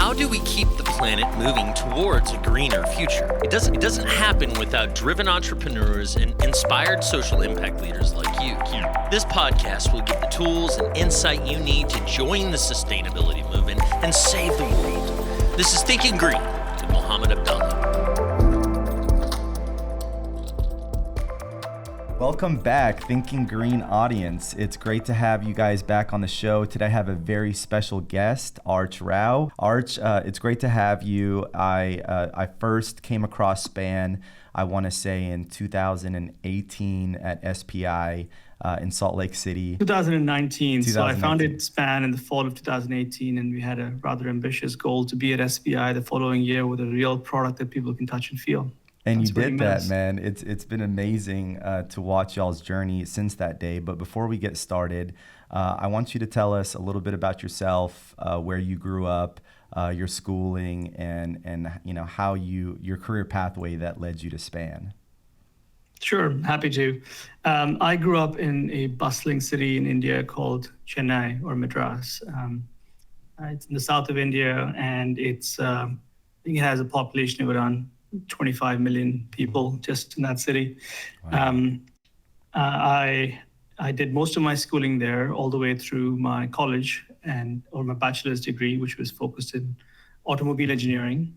How do we keep the planet moving towards a greener future? It doesn't happen without driven entrepreneurs and inspired social impact leaders like you. This podcast will give the tools and insight you need to join the sustainability movement and save the world. This is Thinking Green with Mohammed Abdallah. Welcome back, Thinking Green audience. It's great to have you guys back on the show. Today I have a very special guest, Arch Rao. Arch, it's great to have you. I first came across SPAN, I want to say in 2018 at SPI in Salt Lake City. 2019. So I founded SPAN in the fall of 2018, and we had a rather ambitious goal to be at SPI the following year with a real product that people can touch and feel. And you did that, man. It's been amazing to watch y'all's journey since that day. But before we get started, I want you to tell us a little bit about yourself, where you grew up, your schooling, and you know how your career pathway that led you to SPAN. Sure, happy to. I grew up in a bustling city in India called Chennai or Madras. It's in the south of India, and I think it has a population of around 25 million people just in that city. Wow. I did most of my schooling there all the way through my college or my bachelor's degree, which was focused in automobile engineering.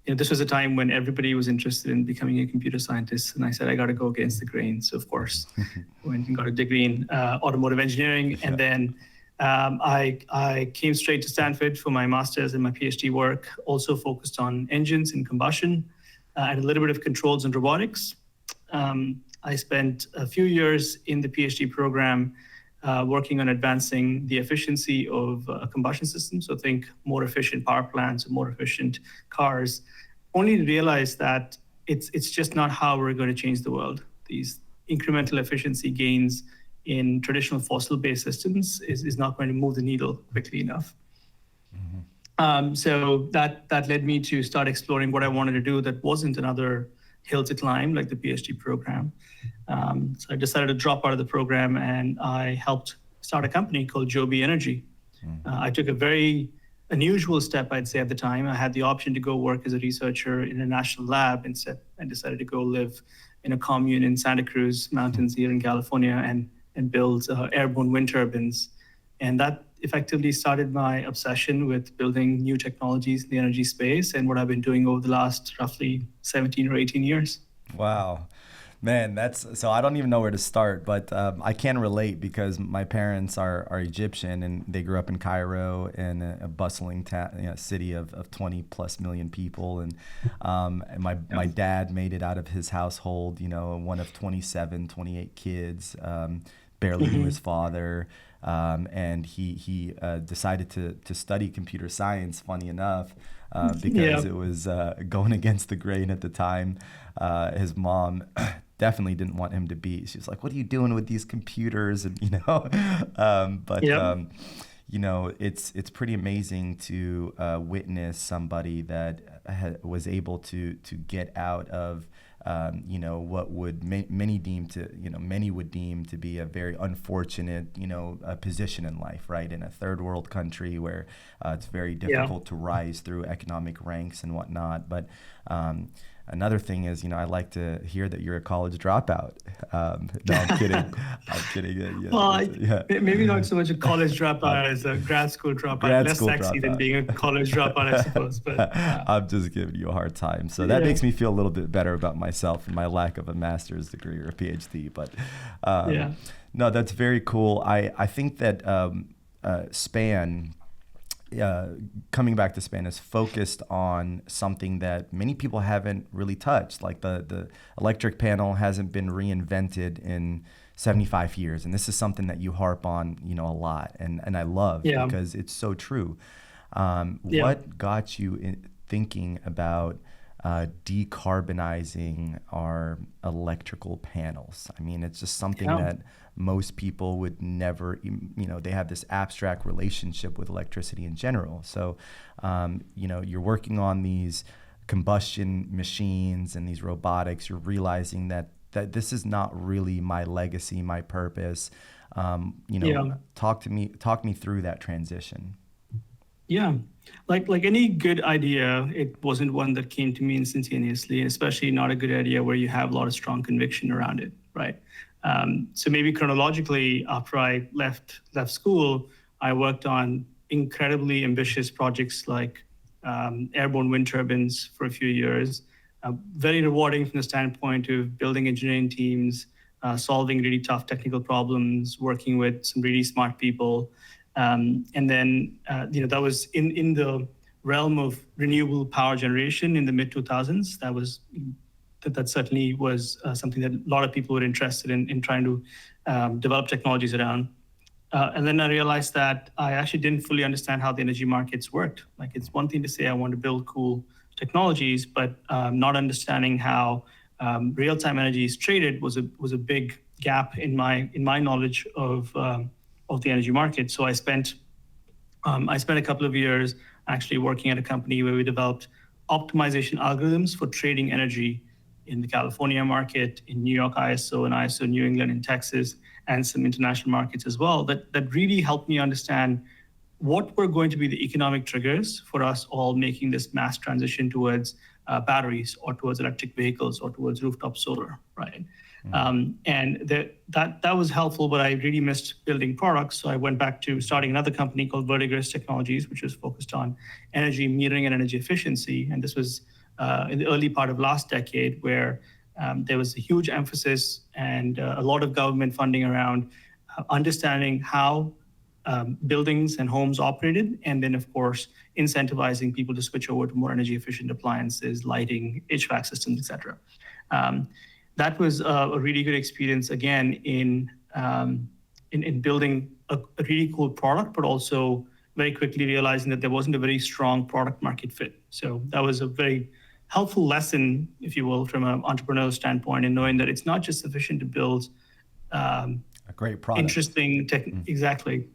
This was a time when everybody was interested in becoming a computer scientist, and I said I got to go against the grain. So of course, went and got a degree in automotive engineering, and then I came straight to Stanford for my master's and my PhD work, also focused on engines and combustion. And a little bit of controls and robotics. I spent a few years in the PhD program working on advancing the efficiency of a combustion system. So think more efficient power plants and more efficient cars. Only to realize that it's just not how we're going to change the world. These incremental efficiency gains in traditional fossil-based systems is not going to move the needle quickly enough. Mm-hmm. So that led me to start exploring what I wanted to do that wasn't another hill to climb like the PhD program. So I decided to drop out of the program, and I helped start a company called Joby Energy. I took a very unusual step, I'd say, at the time. I had the option to go work as a researcher in a national lab instead. I decided to go live in a commune in Santa Cruz Mountains here in California and build airborne wind turbines. And that effectively started my obsession with building new technologies in the energy space and what I've been doing over the last roughly 17 or 18 years. Wow. Man, so I don't even know where to start, but I can relate because my parents are Egyptian, and they grew up in Cairo, in a bustling city of 20 plus million people. And my dad made it out of his household, one of 28 kids, barely knew his father. And he decided to study computer science, funny enough, because it was going against the grain at the time. His mom definitely didn't want him to be. She was like, "What are you doing with these computers?" And it's pretty amazing to witness somebody that was able to get out of what would many would deem to be a very unfortunate, position in life, right? In a third world country where it's very difficult to rise through economic ranks and whatnot. But another thing is, I like to hear that you're a college dropout. No, I'm kidding. I'm kidding. Maybe not so much a college dropout as a grad school dropout. Less sexy than being a college dropout, I suppose. But I'm just giving you a hard time. So that makes me feel a little bit better about myself and my lack of a master's degree or a PhD. But no, that's very cool. I think that SPAN, coming back to SPAN, is focused on something that many people haven't really touched. Like the electric panel hasn't been reinvented in 75 years. And this is something that you harp on, a lot. And I love because it's so true. What got you thinking about decarbonizing our electrical panels? I mean, it's just something that most people would never, they have this abstract relationship with electricity in general. So, you're working on these combustion machines and these robotics. You're realizing that this is not really my legacy, my purpose. Talk me through that transition. Yeah, like any good idea, it wasn't one that came to me instantaneously, especially not a good idea where you have a lot of strong conviction around it, right? So maybe chronologically, after I left school, I worked on incredibly ambitious projects like airborne wind turbines for a few years. Very rewarding from the standpoint of building engineering teams, solving really tough technical problems, working with some really smart people. And then, that was in the realm of renewable power generation in the mid 2000s. That certainly was something that a lot of people were interested in trying to develop technologies around. And then I realized that I actually didn't fully understand how the energy markets worked. Like, it's one thing to say I want to build cool technologies, but not understanding how real-time energy is traded was a big gap in my knowledge of the energy market. So I spent a couple of years actually working at a company where we developed optimization algorithms for trading energy in the California market, in New York ISO and ISO New England and Texas, and some international markets as well. That really helped me understand what were going to be the economic triggers for us all making this mass transition towards batteries or towards electric vehicles or towards rooftop solar, right? And that was helpful, but I really missed building products. So I went back to starting another company called Vertigris Technologies, which was focused on energy metering and energy efficiency. And this was in the early part of last decade, where there was a huge emphasis and a lot of government funding around understanding how buildings and homes operated, and then, of course, incentivizing people to switch over to more energy efficient appliances, lighting, HVAC systems, etc. That was a really good experience, again, in building a really cool product, but also very quickly realizing that there wasn't a very strong product market fit. So that was a very helpful lesson, if you will, from an entrepreneurial standpoint, in knowing that it's not just sufficient to build a great product, interesting tech, exactly,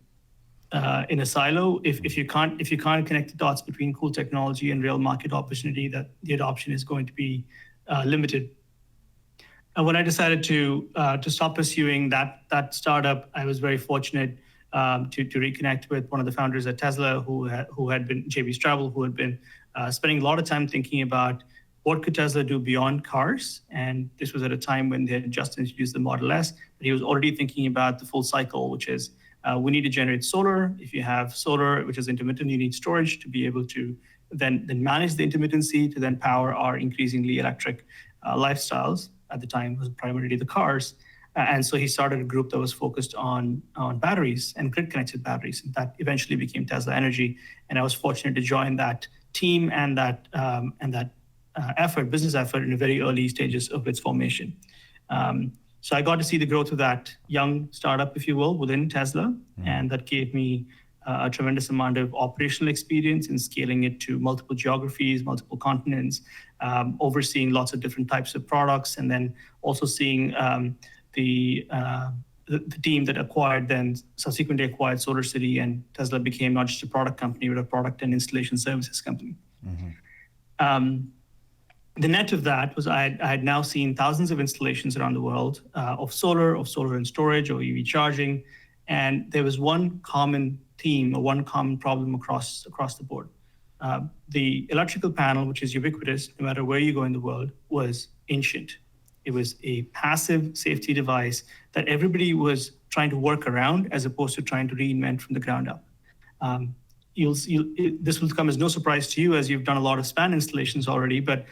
in a silo. If you can't connect the dots between cool technology and real market opportunity, that the adoption is going to be limited. And when I decided to stop pursuing that startup, I was very fortunate to reconnect with one of the founders at Tesla, who had been JB Straubel, who had been spending a lot of time thinking about what could Tesla do beyond cars. And this was at a time when they had just introduced the Model S, but he was already thinking about the full cycle, which is we need to generate solar. If you have solar, which is intermittent, you need storage to be able to then manage the intermittency to then power our increasingly electric lifestyles. At the time, it was primarily the cars. And so he started a group that was focused on batteries and grid-connected batteries. And that eventually became Tesla Energy. And I was fortunate to join that team and that business effort, in the very early stages of its formation. So I got to see the growth of that young startup, if you will, within Tesla. And that gave me a tremendous amount of operational experience in scaling it to multiple geographies, multiple continents, overseeing lots of different types of products, and then also seeing the team that subsequently acquired SolarCity, and Tesla became not just a product company, but a product and installation services company. The net of that was I had now seen thousands of installations around the world of solar and storage, or EV charging, and there was one common theme or one common problem across the board. The electrical panel, which is ubiquitous no matter where you go in the world, was ancient. It was a passive safety device that everybody was trying to work around, as opposed to trying to reinvent from the ground up. This will come as no surprise to you, as you've done a lot of span installations already, but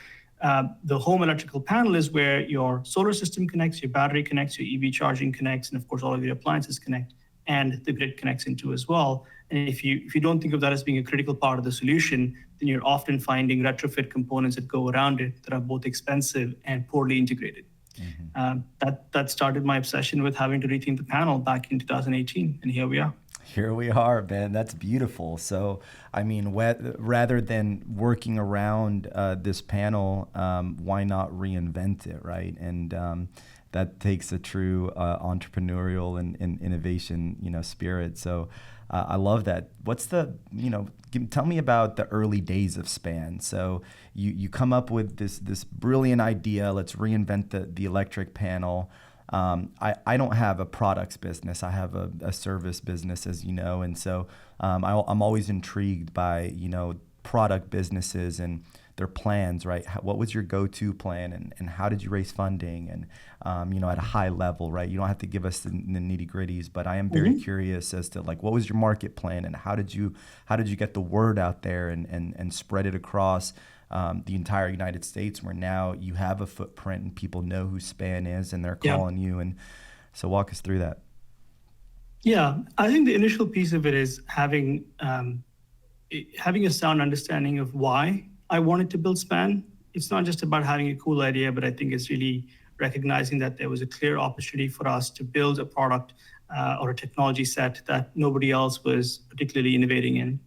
the home electrical panel is where your solar system connects, your battery connects, your EV charging connects, and of course all of your appliances connect, and the grid connects into as well. And if you don't think of that as being a critical part of the solution, then you're often finding retrofit components that go around it that are both expensive and poorly integrated. That started my obsession with having to rethink the panel back in 2018, and here we are. Here we are, man. That's beautiful. So, I mean, rather than working around this panel, why not reinvent it, right? And that takes a true entrepreneurial and innovation, spirit. So, I love that. What's tell me about the early days of Span. So, you come up with this brilliant idea. Let's reinvent the electric panel. I don't have a products business. I have a service business, as you know. And so I'm always intrigued by, product businesses and their plans, right? What was your go-to plan and how did you raise funding? And, at a high level, right? You don't have to give us the nitty gritties, but I am very curious as to what was your market plan and how did you get the word out there and spread it across the entire United States, where now you have a footprint and people know who Span is and they're calling you. And so walk us through that. Yeah, I think the initial piece of it is having a sound understanding of why I wanted to build Span. It's not just about having a cool idea, but I think it's really recognizing that there was a clear opportunity for us to build a product or a technology set that nobody else was particularly innovating in,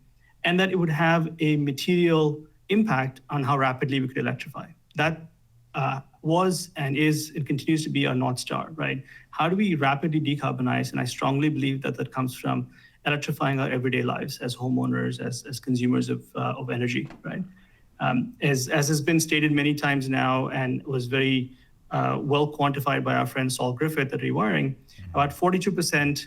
and that it would have a material impact on how rapidly we could electrify. That was and is and continues to be our North Star, right? How do we rapidly decarbonize? And I strongly believe that comes from electrifying our everyday lives as homeowners, as consumers of energy, right? As has been stated many times now and was very well quantified by our friend Saul Griffith at Rewiring, about 42%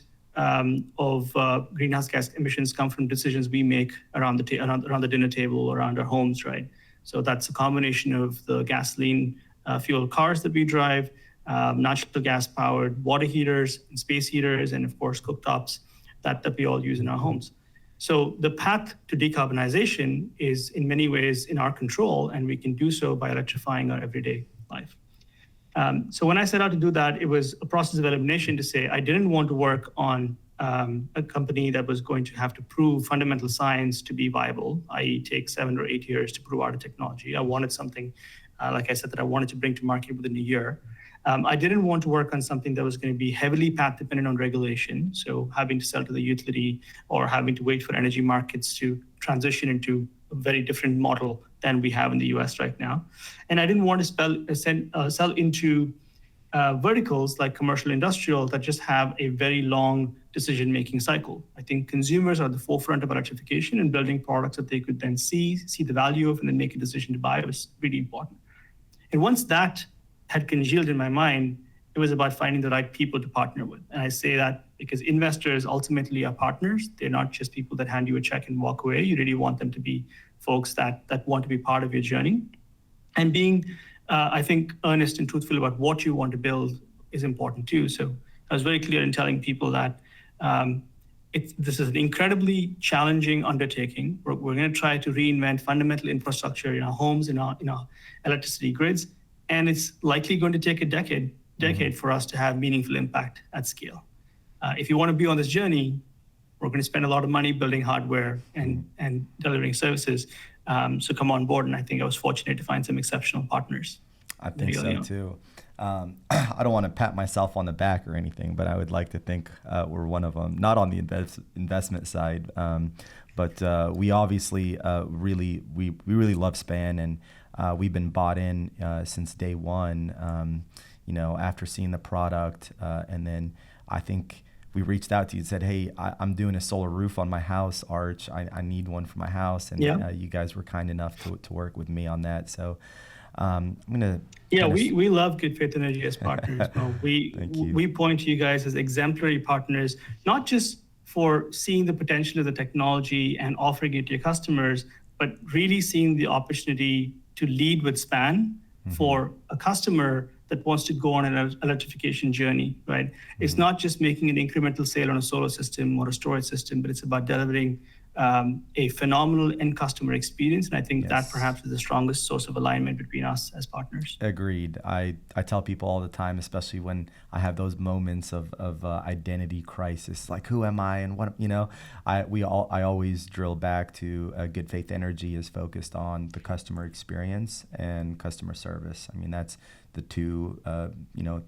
of greenhouse gas emissions come from decisions we make around the dinner table, around our homes, right? So that's a combination of the gasoline fuel cars that we drive, natural gas powered water heaters and space heaters, and of course cooktops that we all use in our homes. So the path to decarbonization is in many ways in our control, and we can do so by electrifying our everyday life. So when I set out to do that, it was a process of elimination to say I didn't want to work on a company that was going to have to prove fundamental science to be viable, i.e. take 7 or 8 years to prove out a technology. I wanted something, like I said, that I wanted to bring to market within a year. I didn't want to work on something that was going to be heavily path dependent on regulation, so having to sell to the utility or having to wait for energy markets to transition into a very different model than we have in the US right now. And I didn't want to sell into verticals like commercial industrial that just have a very long decision-making cycle. I think consumers are at the forefront of electrification, and building products that they could then see the value of and then make a decision to buy was really important. And once that had congealed in my mind, it was about finding the right people to partner with. And I say that because investors ultimately are partners. They're not just people that hand you a check and walk away. You really want them to be folks that want to be part of your journey. And being, I think, earnest and truthful about what you want to build is important too. So I was very clear in telling people that this is an incredibly challenging undertaking. We're going to try to reinvent fundamental infrastructure in our homes, in our electricity grids. And it's likely going to take a decade for us to have meaningful impact at scale. If you want to be on this journey, we're going to spend a lot of money building hardware and delivering services. So come on board. And I think I was fortunate to find some exceptional partners. I think so too. I don't want to pat myself on the back or anything, but I would like to think we're one of them. Not on the investment side, but we obviously really love Span, and we've been bought in since day one. After seeing the product, and then I think we reached out to you and said, "Hey, I'm doing a solar roof on my house, Arch. I need one for my house," and you guys were kind enough to work with me on that. So I'm gonna. Yeah, we love Good Faith Energy as partners. We point to you guys as exemplary partners, not just for seeing the potential of the technology and offering it to your customers, but really seeing the opportunity to lead with Span for a customer that wants to go on an electrification journey, right? It's not just making an incremental sale on a solar system or a storage system, but it's about delivering a phenomenal end customer experience. And I think that perhaps is the strongest source of alignment between us as partners. Agreed. I tell people all the time, especially when I have those moments of identity crisis, like who am I and what, I always drill back to Good Faith Energy is focused on the customer experience and customer service. I mean, that's the two,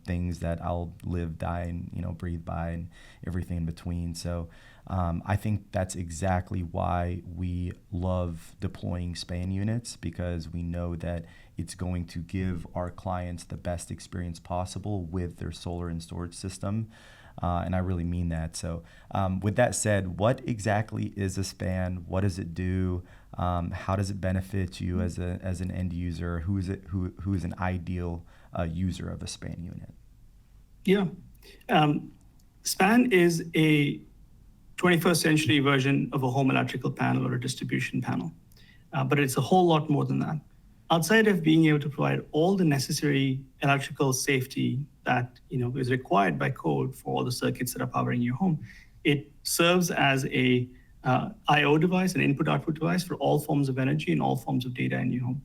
things that I'll live, die, and, breathe by, and everything in between. So I think that's exactly why we love deploying Span units, because we know that it's going to give our clients the best experience possible with their solar and storage system. And I really mean that. So with that said, what exactly is a Span? What does it do? How does it benefit you as an end user? Who is an ideal user of a Span unit? Yeah. SPAN is a 21st century version of a home electrical panel or a distribution panel, but it's a whole lot more than that. Outside of being able to provide all the necessary electrical safety that is required by code for all the circuits that are powering your home, it serves as a I/O device, an input-output device for all forms of energy and all forms of data in your home.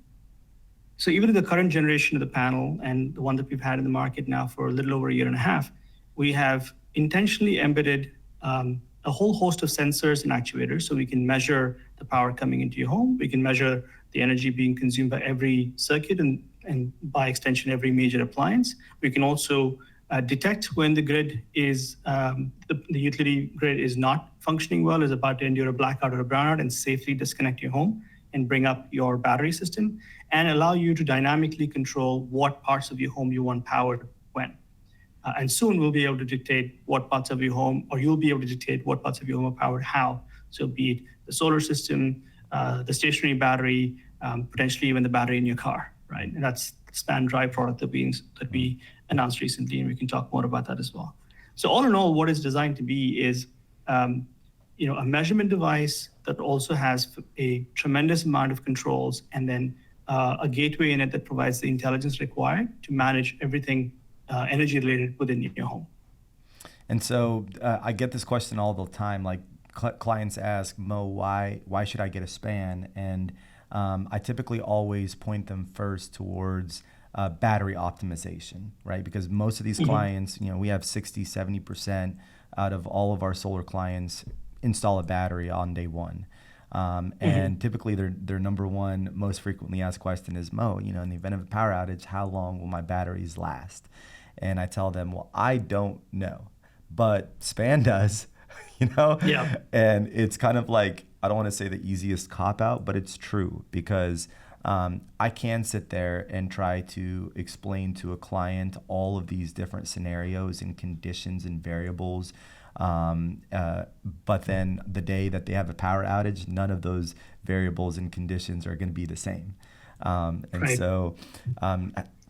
So even in the current generation of the panel and the one that we've had in the market now for a little over a year and a half, we have intentionally embedded a whole host of sensors and actuators so we can measure the power coming into your home. We can measure the energy being consumed by every circuit and by extension, every major appliance. We can also detect when the grid is, the utility grid is not functioning well, is about to endure a blackout or a brownout, and safely disconnect your home and bring up your battery system and allow you to dynamically control what parts of your home you want powered when. And soon we'll be able to dictate what parts of your home, or you'll be able to dictate what parts of your home are powered how. So be it the solar system, the stationary battery, potentially even the battery in your car, right? And that's the SPAN Drive product that we announced recently, and we can talk more about that as well. So all in all, what it's designed to be is a measurement device that also has a tremendous amount of controls, and then a gateway in it that provides the intelligence required to manage everything energy related within your home. And so I get this question all the time. Like clients ask, Mo, why should I get a SPAN? And I typically always point them first towards battery optimization, right? Because most of these clients, we have 60, 70% out of all of our solar clients install a battery on day one. And typically their number one most frequently asked question is, Mo, in the event of a power outage, how long will my batteries last? And I tell them, well, I don't know, but SPAN does, Yeah. And it's kind of like, I don't want to say the easiest cop out, but it's true, because I can sit there and try to explain to a client all of these different scenarios and conditions and variables. But then the day that they have a power outage, none of those variables and conditions are going to be the same. Right. So,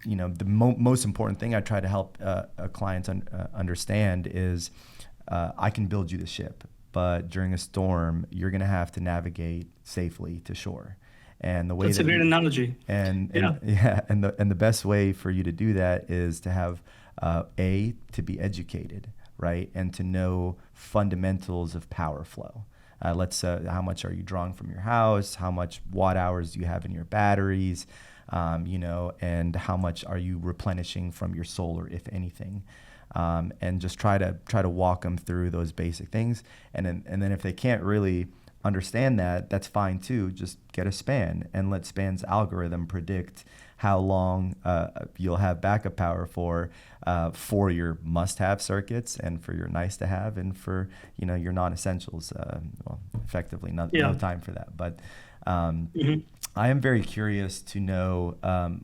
the most important thing I try to help clients understand is I can build you the ship, but during a storm, you're going to have to navigate safely to shore. And the way that's a great analogy. And the best way for you to do that is to have to be educated, right, and to know fundamentals of power flow. How much are you drawing from your house? How much watt hours do you have in your batteries? And how much are you replenishing from your solar, if anything? And just try to walk them through those basic things. And then if they can't really understand that, that's fine too. Just get a SPAN and let SPAN's algorithm predict how long you'll have backup power for your must-have circuits and for your nice-to-have and for your non-essentials. Effectively, no time for that. But I am very curious to know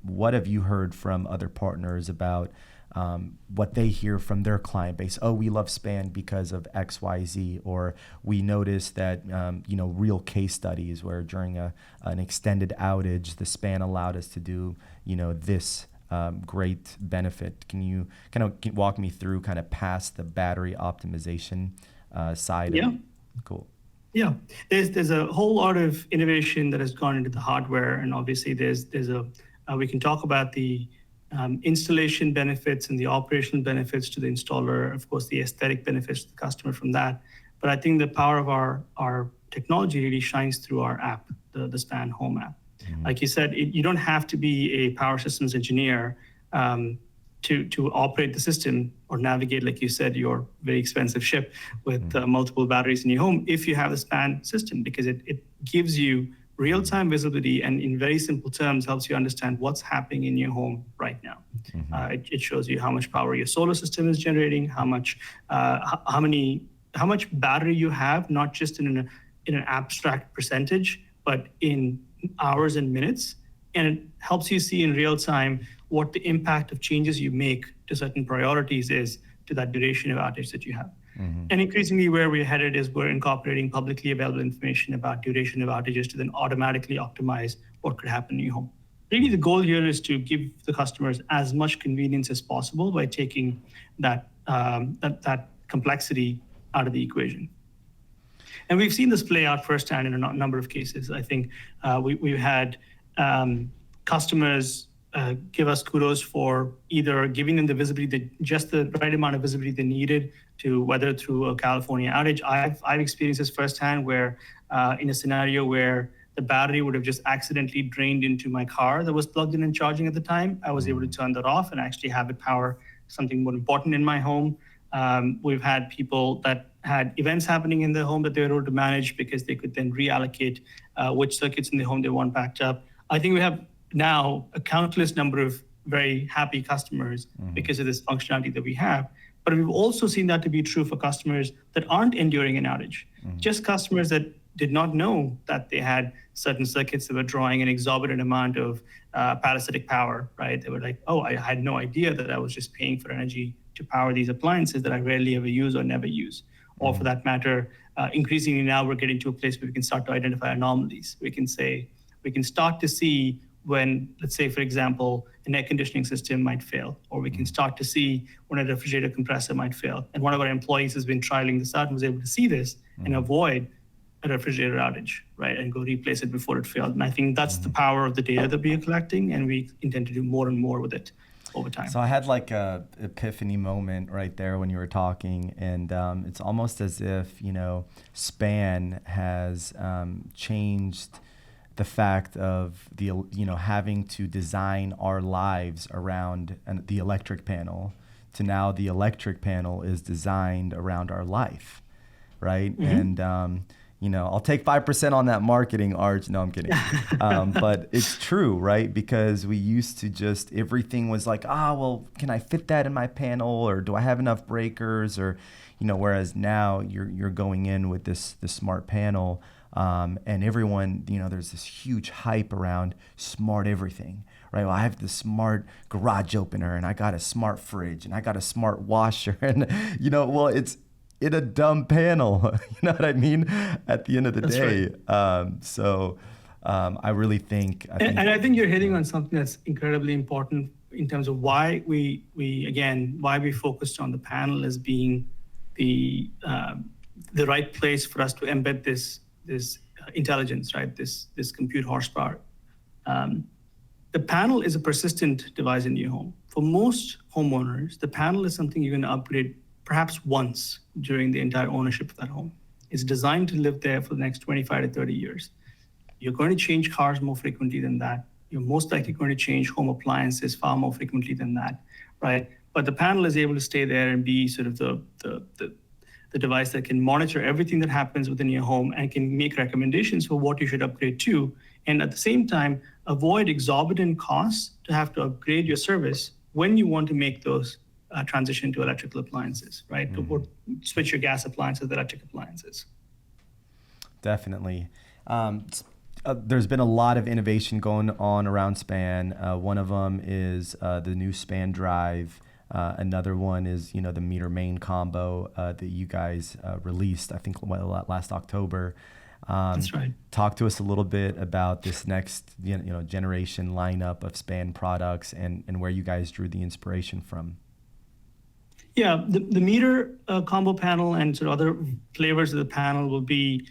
what have you heard from other partners about what they hear from their client base. Oh, we love SPAN because of X, Y, Z, or we noticed that real case studies where during an extended outage, the SPAN allowed us to do this great benefit. Can you kind of walk me through kind of past the battery optimization side? Yeah. Cool. Yeah, there's a whole lot of innovation that has gone into the hardware, and obviously we can talk about the installation benefits and the operational benefits to the installer, of course, the aesthetic benefits to the customer from that. But I think the power of our technology really shines through our app, the SPAN Home app. Mm-hmm. Like you said, you don't have to be a power systems engineer to operate the system or navigate, like you said, your very expensive ship with multiple batteries in your home if you have the SPAN system, because it gives you real-time visibility and in very simple terms helps you understand what's happening in your home right now. Mm-hmm. It shows you how much power your solar system is generating, how much battery you have, not just in an abstract percentage, but in hours and minutes. And it helps you see in real time what the impact of changes you make to certain priorities is to that duration of outage that you have. Mm-hmm. And increasingly where we're headed is we're incorporating publicly available information about duration of outages to then automatically optimize what could happen in your home. really the goal here is to give the customers as much convenience as possible by taking that complexity out of the equation. And we've seen this play out firsthand in a number of cases. I think we've had customers give us kudos for either giving them the visibility, just the right amount of visibility they needed to weather through a California outage. I've experienced this firsthand where in a scenario where the battery would have just accidentally drained into my car that was plugged in and charging at the time, I was able to turn that off and actually have it power something more important in my home. We've had people that had events happening in the home that they were able to manage because they could then reallocate which circuits in the home they want backed up. I think we have now a countless number of very happy customers because of this functionality that we have. But we've also seen that to be true for customers that aren't enduring an outage. Just customers that did not know that they had certain circuits that were drawing an exorbitant amount of parasitic power, right? They were like, oh, I had no idea that I was just paying for energy to power these appliances that I rarely ever use or never use. Or for that matter, increasingly now we're getting to a place where we can start to identify anomalies. We can start to see when, let's say, for example, an air conditioning system might fail, or we can start to see when a refrigerator compressor might fail. And one of our employees has been trialing this out and was able to see this and avoid a refrigerator outage, right, and go replace it before it failed. And I think that's the power of the data that we are collecting, and we intend to do more and more with it over time. So I had like a epiphany moment right there when you were talking, and it's almost as if, SPAN has changed the fact of having to design our lives around the electric panel to now the electric panel is designed around our life, right? And I'll take 5% on that marketing, Arch. No, I'm kidding. But it's true, right? Because we used to just, everything was like, well, can I fit that in my panel? Or do I have enough breakers? Or, whereas now you're going in with this smart panel, and everyone, there's this huge hype around smart everything, right? Well, I have the smart garage opener, and I got a smart fridge, and I got a smart washer, and, it's in a dumb panel, you know what I mean? At the end of the day. Right. I really think... I think you're hitting on something that's incredibly important in terms of why we focused on the panel as being the right place for us to embed this intelligence, right? This compute horsepower. The panel is a persistent device in your home. For most homeowners, the panel is something you're going to upgrade perhaps once during the entire ownership of that home. It's designed to live there for the next 25 to 30 years. You're going to change cars more frequently than that. You're most likely going to change home appliances far more frequently than that, right? But the panel is able to stay there and be sort of the device that can monitor everything that happens within your home and can make recommendations for what you should upgrade to. And at the same time, avoid exorbitant costs to have to upgrade your service when you want to make those transition to electrical appliances, right? Or switch your gas appliances to electric appliances. Definitely. There's been a lot of innovation going on around SPAN. One of them is the new SPAN drive. Another one is, the meter main combo that you guys released, I think, last October. That's right. Talk to us a little bit about this next, generation lineup of SPAN products and where you guys drew the inspiration from. Yeah, the meter combo panel and sort of other flavors of the panel will be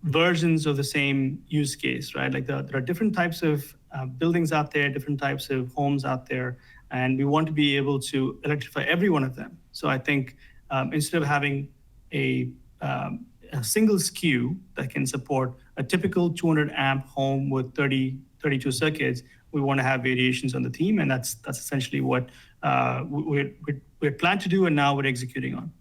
versions of the same use case, right? Like there are different types of buildings out there, different types of homes out there, and we want to be able to electrify every one of them. So I think instead of having a single SKU that can support a typical 200 amp home with 32 circuits, we want to have variations on the theme, and that's essentially what we're planned to do, and now we're executing on.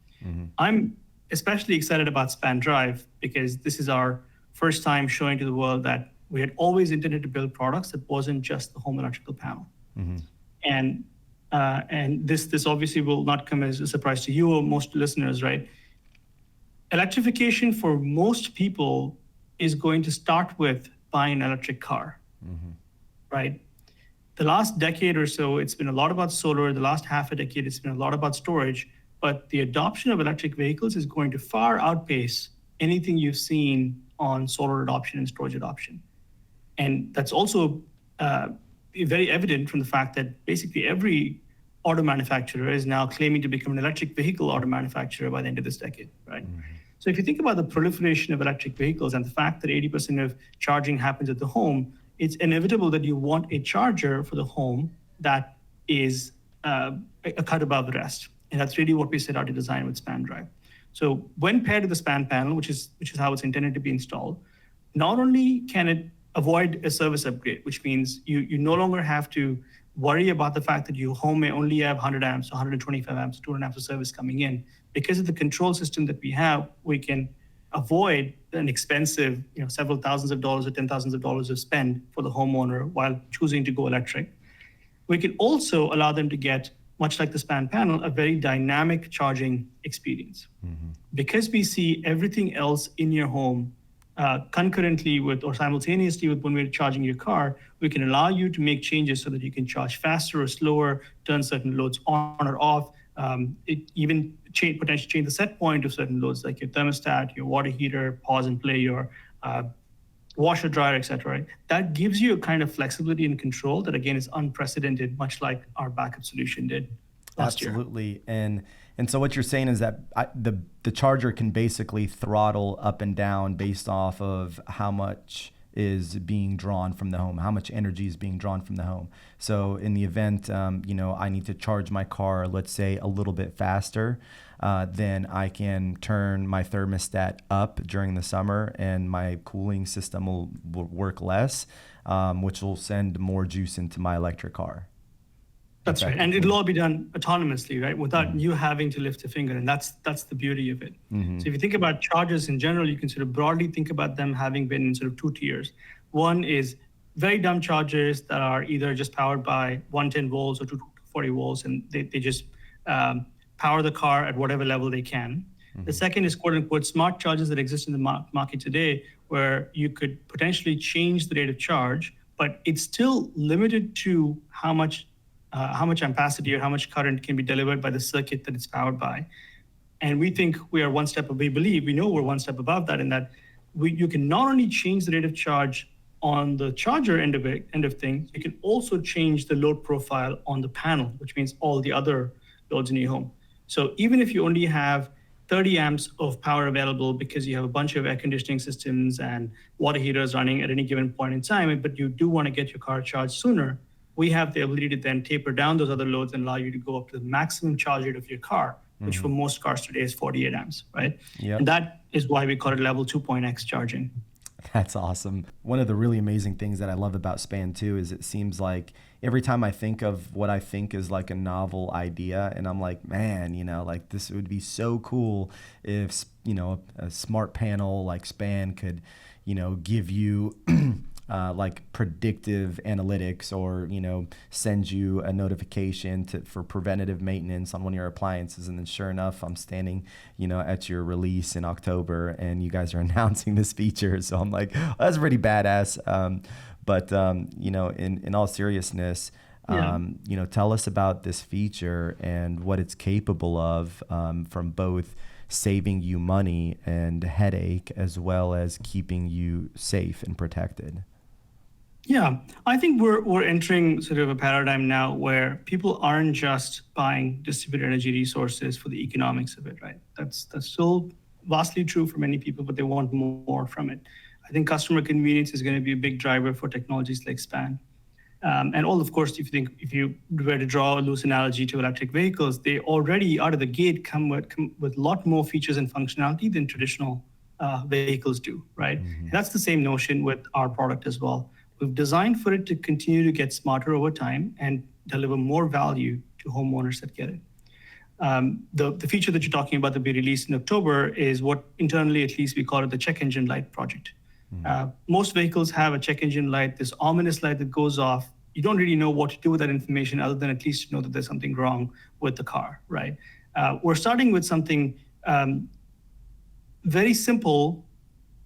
I'm especially excited about SPAN Drive because this is our first time showing to the world that we had always intended to build products that wasn't just the home electrical panel. And this obviously will not come as a surprise to you or most listeners, right? Electrification for most people is going to start with buying an electric car, right? The last decade or so, it's been a lot about solar. The last half a decade, it's been a lot about storage. But the adoption of electric vehicles is going to far outpace anything you've seen on solar adoption and storage adoption. And that's also very evident from the fact that basically every auto manufacturer is now claiming to become an electric vehicle auto manufacturer by the end of this decade, right? So if you think about the proliferation of electric vehicles and the fact that 80% of charging happens at the home, it's inevitable that you want a charger for the home that is a cut above the rest. And that's really what we set out to design with Span Drive. So when paired with the Span panel, which is how it's intended to be installed, not only can it avoid a service upgrade, which means you no longer have to worry about the fact that your home may only have 100 amps, 125 amps, 200 amps of service coming in. Because of the control system that we have, we can avoid an expensive, several thousands of dollars or $10,000 of spend for the homeowner while choosing to go electric. We can also allow them to get, much like the Span panel, a very dynamic charging experience. Because we see everything else in your home concurrently with or simultaneously with when we're charging your car, we can allow you to make changes so that you can charge faster or slower, turn certain loads on or off, even potentially change the set point of certain loads like your thermostat, your water heater, pause and play your washer, dryer, etc. Right? That gives you a kind of flexibility and control that, again, is unprecedented, much like our backup solution did last year. Absolutely. And so what you're saying is that the charger can basically throttle up and down based off of how much is being drawn from the home, how much energy is being drawn from the home. So in the event, I need to charge my car, let's say, a little bit faster, then I can turn my thermostat up during the summer and my cooling system will work less, which will send more juice into my electric car. That's right. And it'll all be done autonomously, right? Without you having to lift a finger. And that's the beauty of it. So if you think about chargers in general, you can sort of broadly think about them having been in sort of two tiers. One is very dumb chargers that are either just powered by 110 volts or 240 volts, and they just power the car at whatever level they can. The second is quote unquote smart chargers that exist in the market today, where you could potentially change the rate of charge, but it's still limited to how much ampacity or how much current can be delivered by the circuit that it's powered by. And we think we are we know we're one step above that, in that you can not only change the rate of charge on the charger end of things, you can also change the load profile on the panel, which means all the other loads in your home. So even if you only have 30 amps of power available because you have a bunch of air conditioning systems and water heaters running at any given point in time, but you do want to get your car charged sooner, we have the ability to then taper down those other loads and allow you to go up to the maximum charge rate of your car, which for most cars today is 48 amps, right? Yep. And that is why we call it level 2.x charging. That's awesome. One of the really amazing things that I love about Span 2 is it seems like every time I think of what I think is like a novel idea, and I'm like, man, like this would be so cool if, a smart panel like Span could, give you like predictive analytics, or send you a notification for preventative maintenance on one of your appliances. And then sure enough, I'm standing at your release in October and you guys are announcing this feature, so I'm like, oh, that's pretty badass. But in all seriousness, tell us about this feature and what it's capable of, from both saving you money and headache as well as keeping you safe and protected. Yeah, I think we're entering sort of a paradigm now where people aren't just buying distributed energy resources for the economics of it, right? That's still vastly true for many people, but they want more from it. I think customer convenience is going to be a big driver for technologies like Span. And all, of course, if you were to draw a loose analogy to electric vehicles, they already out of the gate come with a lot more features and functionality than traditional vehicles do, right? Mm-hmm. That's the same notion with our product as well. We've designed for it to continue to get smarter over time and deliver more value to homeowners that get it. The feature that you're talking about that we released in October is what internally, at least, we call it the check engine light project. Most vehicles have a check engine light, this ominous light that goes off. You don't really know what to do with that information other than at least know that there's something wrong with the car, right? We're starting with something very simple,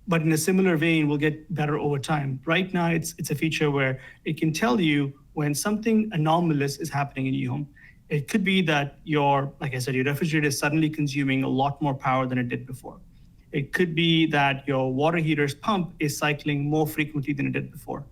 but in a similar vein, will get better over time. Right now, it's a feature where it can tell you when something anomalous is happening in your home. It could be that like I said, your refrigerator is suddenly consuming a lot more power than it did before. It could be that your water heater's pump is cycling more frequently than it did before.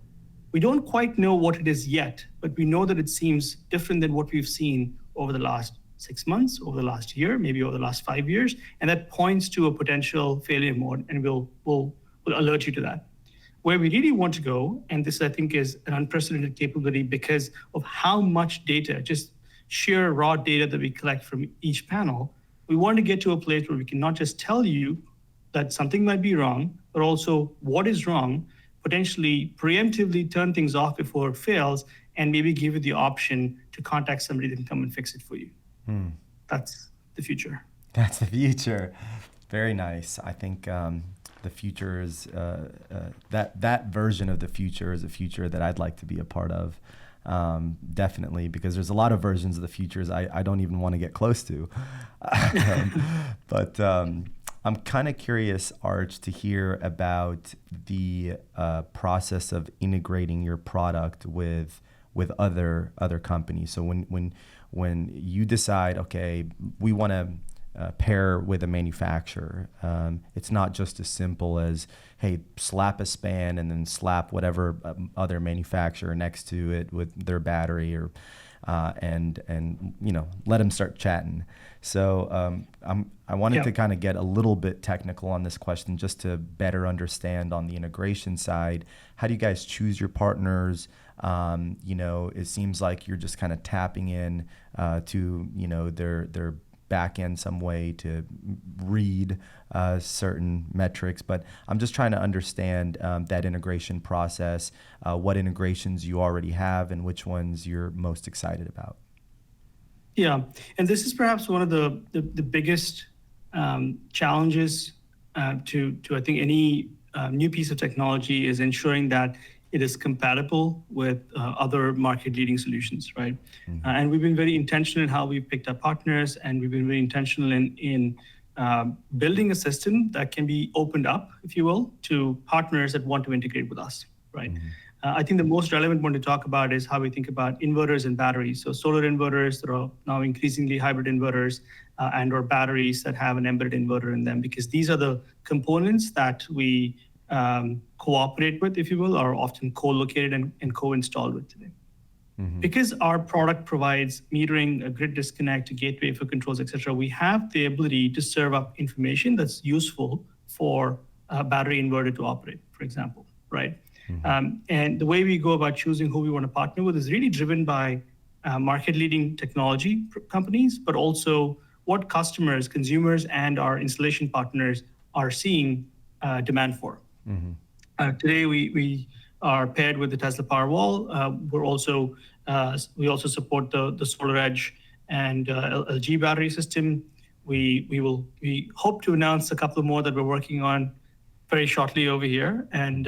We don't quite know what it is yet, but we know that it seems different than what we've seen over the last 6 months, over the last year, maybe over the last 5 years, and that points to a potential failure mode, and we'll alert you to that. Where we really want to go, and this I think is an unprecedented capability because of how much data, just sheer raw data that we collect from each panel, we want to get to a place where we can not just tell you that something might be wrong, but also what is wrong, potentially preemptively turn things off before it fails, and maybe give you the option to contact somebody that can come and fix it for you. That's the future. That's the future. Very nice. I think the future is that version of the future is a future that I'd like to be a part of. Definitely, because there's a lot of versions of the futures I don't even want to get close to. But I'm kind of curious, Arch, to hear about the process of integrating your product with other companies. So when you decide, okay, we want to pair with a manufacturer, it's not just as simple as, hey, slap a span and then slap whatever other manufacturer next to it with their battery, or and let them start chatting. So I wanted to kind of get a little bit technical on this question, just to better understand on the integration side. How do you guys choose your partners? It seems like you're just kind of tapping in to their back end some way to read certain metrics, but I'm just trying to understand that integration process, what integrations you already have and which ones you're most excited about. Yeah, and this is perhaps one of the biggest challenges to I think any new piece of technology, is ensuring that it is compatible with other market-leading solutions, right? Mm-hmm. And we've been very intentional in how we've picked our partners, and we've been very intentional in building a system that can be opened up, if you will, to partners that want to integrate with us, right? Mm-hmm. I think the most relevant one to talk about is how we think about inverters and batteries. So solar inverters that are now increasingly hybrid inverters, and or batteries that have an embedded inverter in them, because these are the components that we cooperate with, if you will, are often co-located and co-installed with today. Mm-hmm. Because our product provides metering, a grid disconnect, a gateway for controls, et cetera, we have the ability to serve up information that's useful for a battery inverter to operate, for example, right? Mm-hmm. And the way we go about choosing who we want to partner with is really driven by market-leading technology companies, but also what customers, consumers, and our installation partners are seeing demand for. Mm-hmm. Today, we are paired with the Tesla Powerwall. We also support the SolarEdge and LG battery system. We hope to announce a couple more that we're working on very shortly over here, and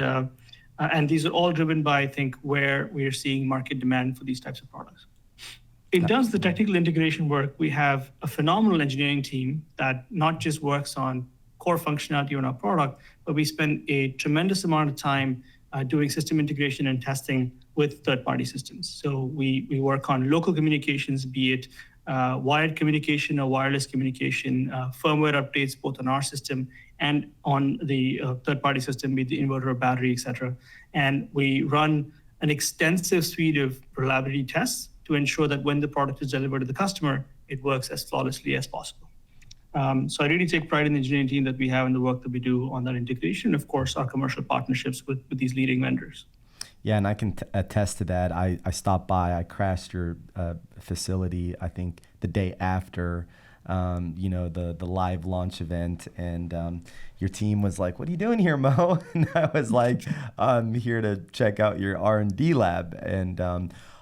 these are all driven by, I think, where we are seeing market demand for these types of products. In terms of the technical integration work, we have a phenomenal engineering team that not just works on core functionality on our product, but we spend a tremendous amount of time doing system integration and testing with third-party systems. So we work on local communications, be it wired communication or wireless communication, firmware updates both on our system and on the third-party system, be it the inverter or battery, et cetera. And we run an extensive suite of reliability tests to ensure that when the product is delivered to the customer, it works as flawlessly as possible. So I really take pride in the engineering team that we have and the work that we do on that integration. Of course, our commercial partnerships with these leading vendors. Yeah, and I can attest to that. I stopped by. I crashed your facility, I think, the day after, the live launch event. And your team was like, "What are you doing here, Mo?" And I was like, "I'm here to check out your R&D lab." And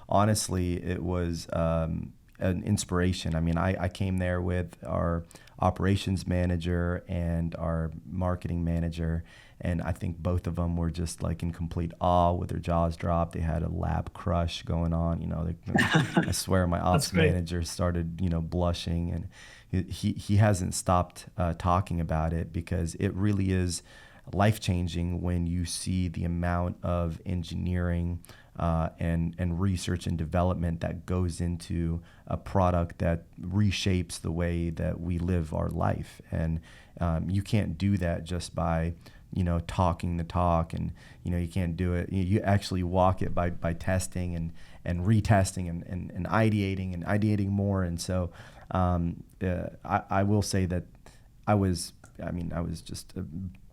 honestly, it was an inspiration. I mean, I came there with our operations manager and our marketing manager, and I think both of them were just like in complete awe with their jaws dropped. They had a lab crush going on. I swear my ops manager started, blushing, and he hasn't stopped talking about it, because it really is life-changing when you see the amount of engineering and research and development that goes into a product that reshapes the way that we live our life. And you can't do that just by talking the talk, and you can't do it. You actually walk it by testing and retesting and ideating more. And so I will say that I was just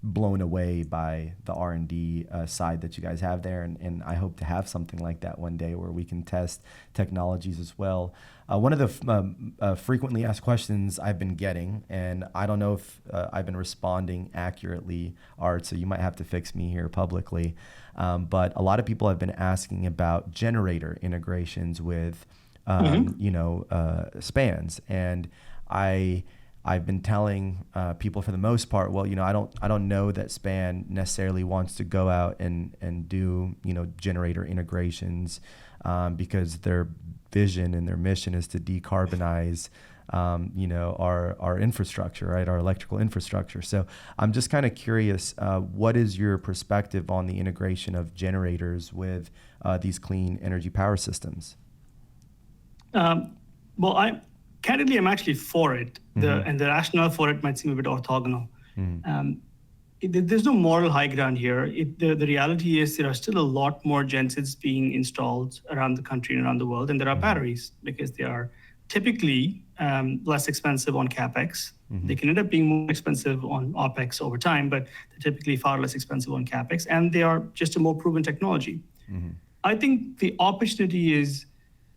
blown away by the R&D side that you guys have there, and I hope to have something like that one day where we can test technologies as well. One of the frequently asked questions I've been getting, and I don't know if I've been responding accurately, Art, so you might have to fix me here publicly, but a lot of people have been asking about generator integrations with spans, and I've been telling people for the most part, well, I don't know that SPAN necessarily wants to go out and do generator integrations because their vision and their mission is to decarbonize our infrastructure, right? Our electrical infrastructure. So I'm just kind of curious, what is your perspective on the integration of generators with these clean energy power systems? Well, candidly, I'm actually for it. And the rationale for it might seem a bit orthogonal. There's no moral high ground here. The reality is there are still a lot more gensets being installed around the country and around the world, and there are batteries, because they are typically less expensive on CapEx. They can end up being more expensive on OpEx over time, but they're typically far less expensive on CapEx, and they are just a more proven technology. I think the opportunity is,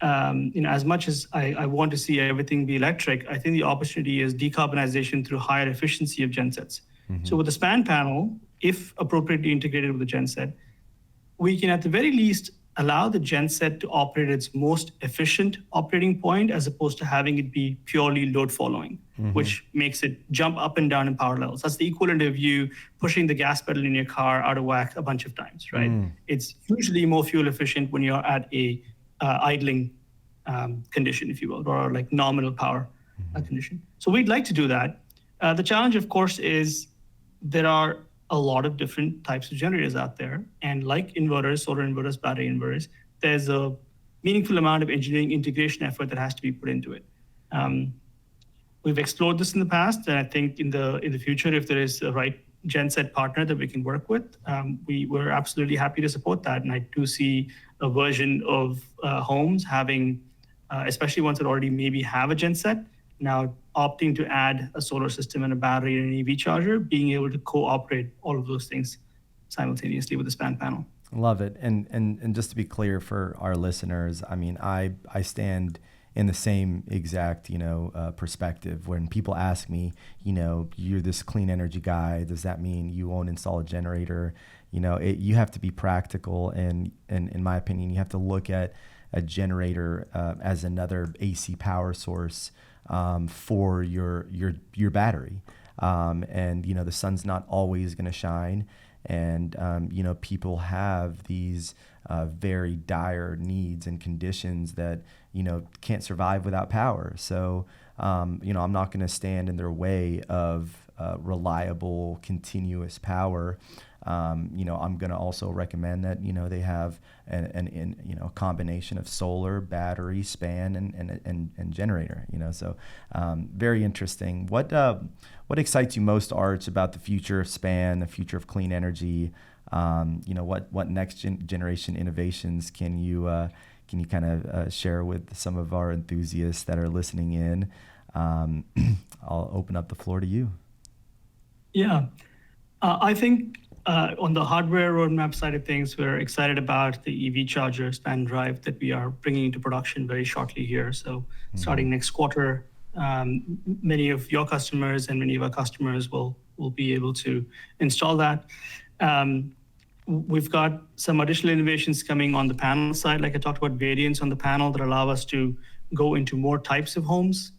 as much as I want to see everything be electric, I think the opportunity is decarbonization through higher efficiency of gensets. So with the SPAN panel, if appropriately integrated with the genset, we can at the very least allow the genset to operate at its most efficient operating point, as opposed to having it be purely load following, which makes it jump up and down in power levels. That's the equivalent of you pushing the gas pedal in your car out of whack a bunch of times, right? It's usually more fuel efficient when you're at a idling condition, if you will, or like nominal power condition. So we'd like to do that. The challenge, of course, is there are a lot of different types of generators out there. And like inverters, solar inverters, battery inverters, there's a meaningful amount of engineering integration effort that has to be put into it. We've explored this in the past, and I think in the future, if there is a right genset partner that we can work with, we're absolutely happy to support that. And I do see a version of homes having, especially ones that already maybe have a genset, now opting to add a solar system and a battery and an EV charger, being able to cooperate all of those things simultaneously with the SPAN panel. Love it. And just to be clear for our listeners, I mean, I stand in the same exact, perspective. When people ask me, you're this clean energy guy, does that mean you won't install a generator? You have to be practical. And in my opinion, you have to look at a generator as another AC power source for your battery. And, the sun's not always going to shine. And, people have these very dire needs and conditions that, can't survive without power. So, I'm not going to stand in their way of reliable, continuous power. I'm going to also recommend that, they have a combination of solar, battery, SPAN, and generator, so very interesting. What excites you most, Arch, about the future of SPAN, the future of clean energy? What next generation innovations can you kind of share with some of our enthusiasts that are listening in? I'll open up the floor to you. Yeah, I think on the hardware roadmap side of things, we're excited about the EV charger SPAN drive that we are bringing into production very shortly here. So starting next quarter, many of your customers and many of our customers will be able to install that. We've got some additional innovations coming on the panel side, like I talked about, variants on the panel that allow us to go into more types of homes.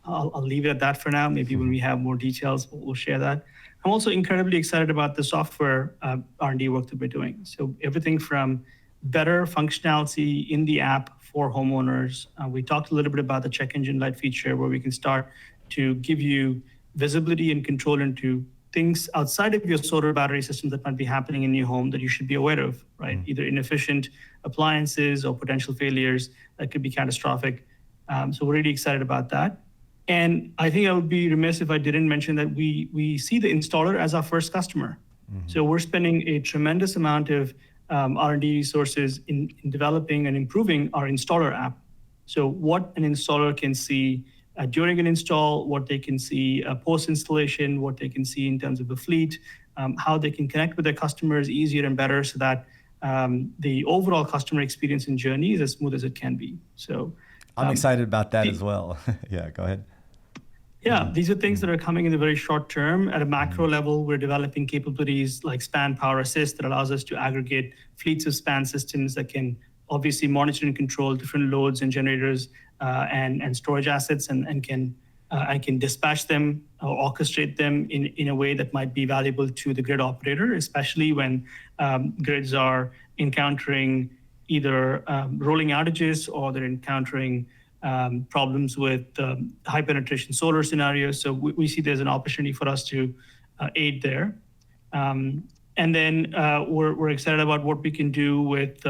I'll leave it at that for now. Maybe when we have more details, we'll share that. I'm also incredibly excited about the software R&D work that we're doing. So everything from better functionality in the app for homeowners. We talked a little bit about the check engine light feature, where we can start to give you visibility and control into things outside of your solar battery system that might be happening in your home that you should be aware of, right? Either inefficient appliances or potential failures that could be catastrophic. So we're really excited about that. And I think I would be remiss if I didn't mention that we see the installer as our first customer. So we're spending a tremendous amount of R&D resources in developing and improving our installer app. So what an installer can see during an install, what they can see post-installation, what they can see in terms of the fleet, how they can connect with their customers easier and better so that the overall customer experience and journey is as smooth as it can be. So I'm excited about that as well. Yeah, go ahead. Yeah, these are things that are coming in the very short term. At a macro level, we're developing capabilities like span power assist that allows us to aggregate fleets of span systems that can obviously monitor and control different loads and generators and storage assets and can dispatch them or orchestrate them in a way that might be valuable to the grid operator, especially when grids are encountering either rolling outages or they're encountering problems with high penetration solar scenarios. So we see there's an opportunity for us to aid there. And then we're excited about what we can do with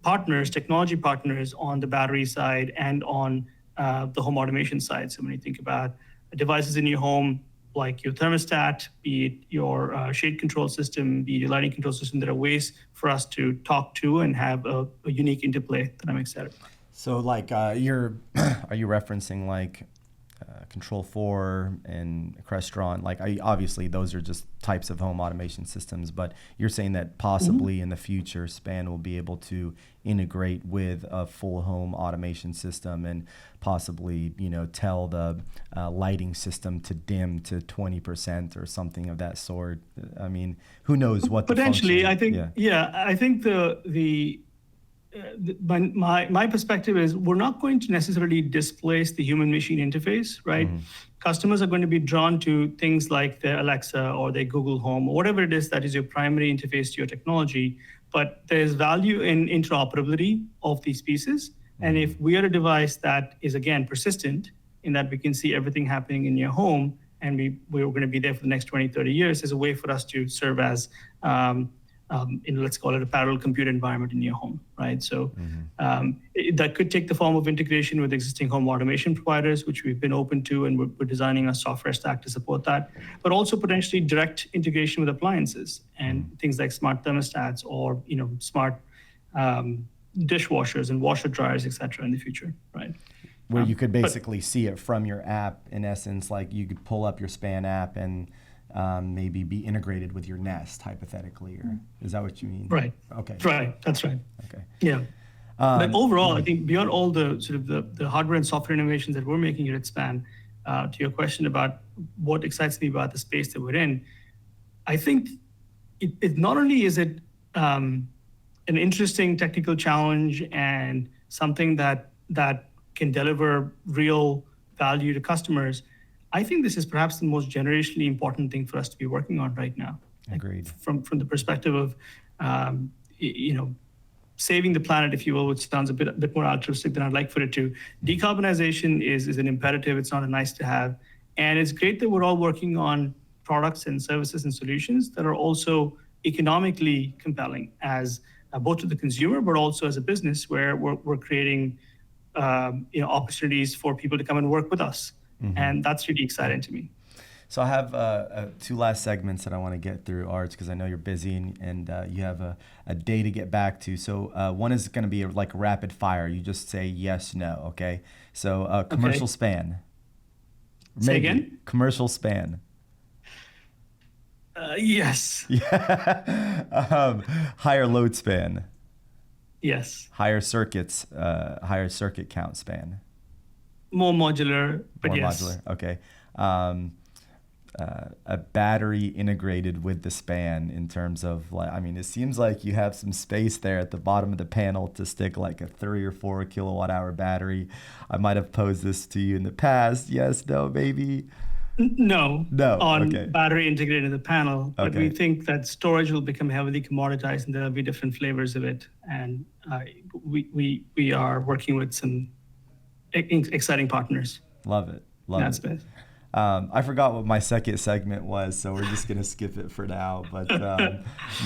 partners, technology partners on the battery side and on the home automation side. So when you think about devices in your home, like your thermostat, be it your shade control system, be it your lighting control system, there are ways for us to talk to and have a unique interplay that I'm excited about. So like are you referencing like Control 4 and Crestron? Like obviously those are just types of home automation systems, but you're saying that possibly in the future Span will be able to integrate with a full home automation system and possibly, tell the lighting system to dim to 20% or something of that sort. I mean, who knows what potentially the function, I think my perspective is we're not going to necessarily displace the human machine interface, right? Customers are going to be drawn to things like their Alexa or their Google Home or whatever it is that is your primary interface to your technology. But there's value in interoperability of these pieces. And if we are a device that is, again, persistent in that we can see everything happening in your home and we're going to be there for the next 20, 30 years, there's a way for us to serve as let's call it a parallel compute environment in your home, right? So that could take the form of integration with existing home automation providers, which we've been open to, and we're designing a software stack to support that, but also potentially direct integration with appliances and things like smart thermostats or smart dishwashers and washer dryers, et cetera, in the future, right? Where you could basically see it from your app, in essence, like you could pull up your Span app and maybe be integrated with your Nest, hypothetically, or is that what you mean? Right. Okay. Right. That's right. Okay. Yeah. But overall, I think beyond all the sort of the hardware and software innovations that we're making here at Span, to your question about what excites me about the space that we're in, I think it not only is it an interesting technical challenge and something that can deliver real value to customers, I think this is perhaps the most generationally important thing for us to be working on right now. Agreed. From the perspective of, saving the planet, if you will, which sounds a bit more altruistic than I'd like for it to. Decarbonization is an imperative. It's not a nice to have. And it's great that we're all working on products and services and solutions that are also economically compelling as both to the consumer, but also as a business where we're creating opportunities for people to come and work with us. And that's really exciting to me. So I have two last segments that I want to get through, Arch, because I know you're busy and you have a day to get back to. So one is going to be like rapid fire. You just say yes, no, okay? So commercial span. Say again? Commercial span. Yes. Yeah. Higher load span. Yes. Higher circuit count span. More modular, but More yes. modular, okay. A battery integrated with the span in terms of, like, I mean, it seems like you have some space there at the bottom of the panel to stick like a 3 or 4 kilowatt hour battery. I might have posed this to you in the past. Yes, no, maybe. No. Okay. Battery integrated in the panel, but Okay. we think that storage will become heavily commoditized and there'll be different flavors of it. And we are working with some exciting partners. Love it. Love That's it. it. I forgot what my second segment was, so we're just gonna skip it for now. But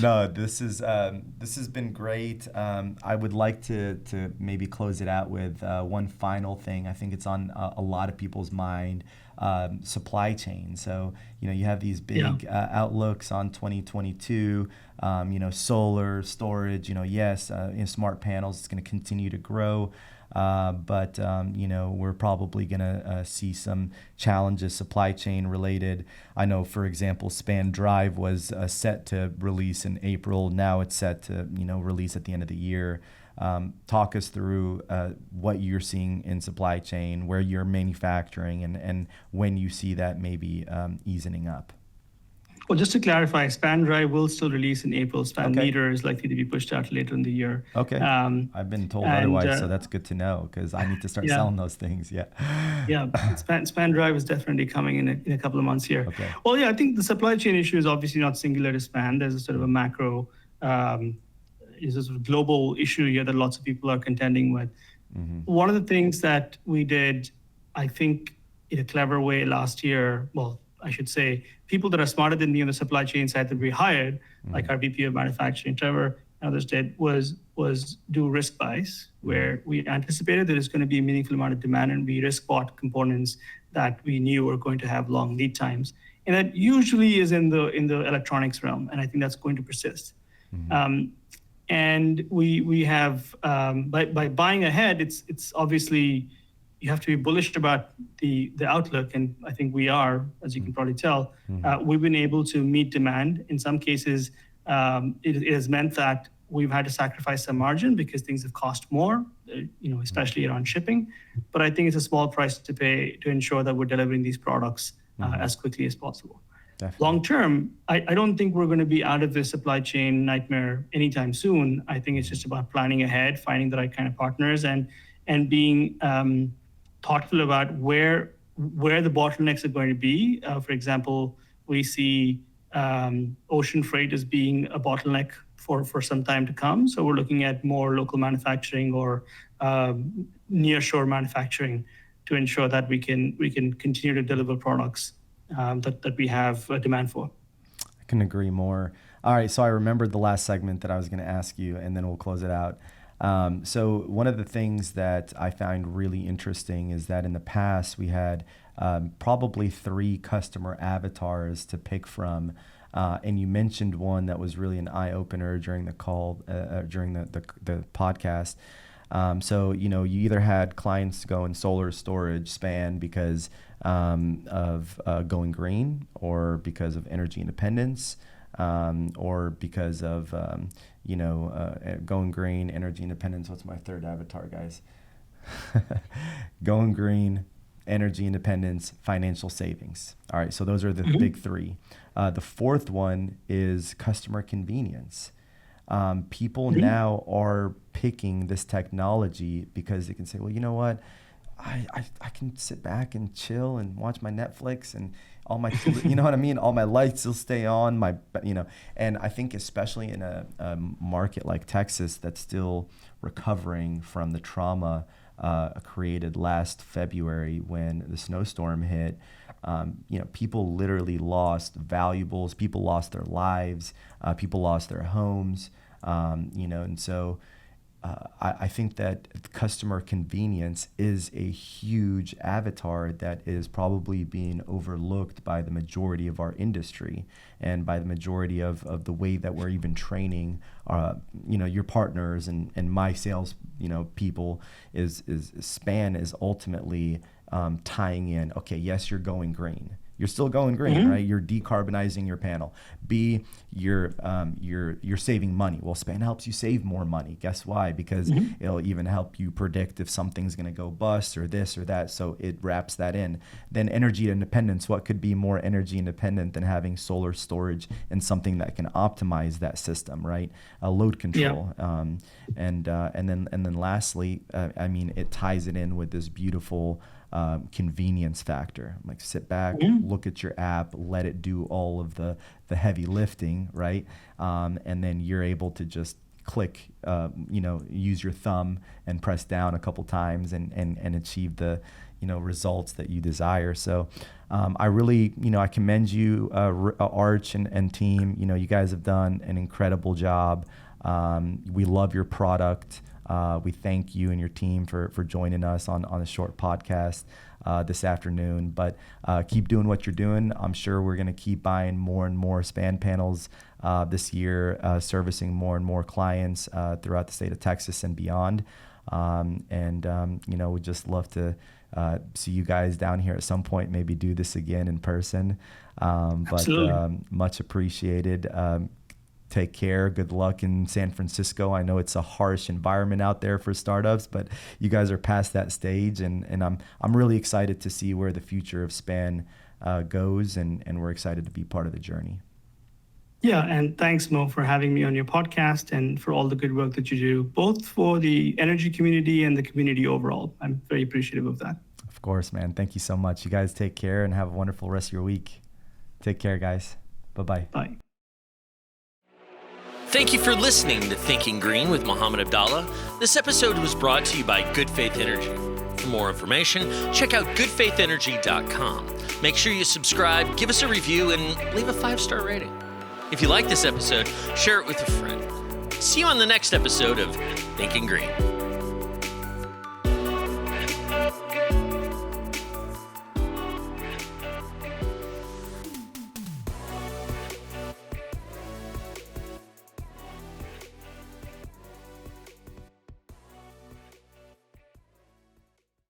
no, this has been great. I would like to maybe close it out with one final thing. I think it's on a lot of people's mind. Supply chain. So, you have these big outlooks on 2022, solar, storage, yes, smart panels, it's going to continue to grow. But we're probably going to see some challenges supply chain related. I know, for example, Span Drive was set to release in April. Now it's set to, release at the end of the year. Talk us through what you're seeing in supply chain, where you're manufacturing, and when you see that maybe easing up. Well, just to clarify, Span Drive will still release in April. Span Meter is likely to be pushed out later in the year. Okay. I've been told otherwise, so that's good to know because I need to start selling those things. Yeah. Yeah. Span Drive is definitely coming in a couple of months here. Okay. Well, yeah, I think the supply chain issue is obviously not singular to Span. There's a sort of a macro, is a sort of global issue here that lots of people are contending with. Mm-hmm. One of the things that we did, I think, in a clever way last year, well, I should say, people that are smarter than me on the supply chain side that we hired, like our VP of manufacturing, Trevor, and others did, was do risk buys, where we anticipated there's going to be a meaningful amount of demand, and we risk bought components that we knew were going to have long lead times. And that usually is in the electronics realm, and I think that's going to persist. Mm-hmm. And we have, by buying ahead, it's obviously, you have to be bullish about the outlook, and I think we are, as you can probably tell. We've been able to meet demand. In some cases, it has meant that we've had to sacrifice some margin because things have cost more, especially around shipping. But I think it's a small price to pay to ensure that we're delivering these products as quickly as possible. Definitely. Long term, I don't think we're going to be out of this supply chain nightmare anytime soon. I think it's just about planning ahead, finding the right kind of partners, and being thoughtful about where the bottlenecks are going to be. For example, we see ocean freight as being a bottleneck for some time to come. So we're looking at more local manufacturing or nearshore manufacturing to ensure that we can continue to deliver products that we have demand for. I couldn't agree more. All right, so I remembered the last segment that I was going to ask you, and then we'll close it out. So one of the things that I found really interesting is that in the past we had probably 3 customer avatars to pick from, and you mentioned one that was really an eye-opener during the call, during the podcast. So you either had clients go in solar storage Span because of going green, or because of energy independence, or because of going green, energy independence. What's my third avatar, guys? Going green, energy independence, financial savings. All right, so those are the big 3. The fourth one is customer convenience. People now are picking this technology because they can say, well, you know what? I can sit back and chill and watch my Netflix, and all my, you know what I mean? All my lights will stay on, and I think especially in a market like Texas that's still recovering from the trauma created last February when the snowstorm hit. People literally lost valuables, people lost their lives, people lost their homes, and so I think that customer convenience is a huge avatar that is probably being overlooked by the majority of our industry, and by the majority of the way that we're even training your partners and my sales people is Span is ultimately tying in, okay, yes, you're going green. You're still going green, right? You're decarbonizing your panel. B, you're saving money. Well, Span helps you save more money. Guess why? Because it'll even help you predict if something's going to go bust or this or that. So it wraps that in. Then energy independence. What could be more energy independent than having solar storage and something that can optimize that system, right? Load control. Yeah. And then lastly, it ties it in with this beautiful convenience factor. Like, sit back, look at your app, let it do all of the heavy lifting, right? And then you're able to just click, use your thumb and press down a couple times and achieve the results that you desire. So I really, I commend you, Arch and team. You guys have done an incredible job. We love your product. We thank you and your team for joining us on a short podcast this afternoon. But keep doing what you're doing. I'm sure we're going to keep buying more and more span panels this year, servicing more and more clients throughout the state of Texas and beyond. We'd just love to see you guys down here at some point, maybe do this again in person. But much appreciated. Take care. Good luck in San Francisco. I know it's a harsh environment out there for startups, but you guys are past that stage, and I'm really excited to see where the future of Span goes, and we're excited to be part of the journey. Yeah, and thanks, Mo, for having me on your podcast and for all the good work that you do, both for the energy community and the community overall. I'm very appreciative of that. Of course, man. Thank you so much. You guys take care and have a wonderful rest of your week. Take care, guys. Bye-bye. Bye. Thank you for listening to Thinking Green with Mohammed Abdallah. This episode was brought to you by Good Faith Energy. For more information, check out goodfaitenergy.com. Make sure you subscribe, give us a review, and leave a 5-star rating. If you like this episode, share it with a friend. See you on the next episode of Thinking Green.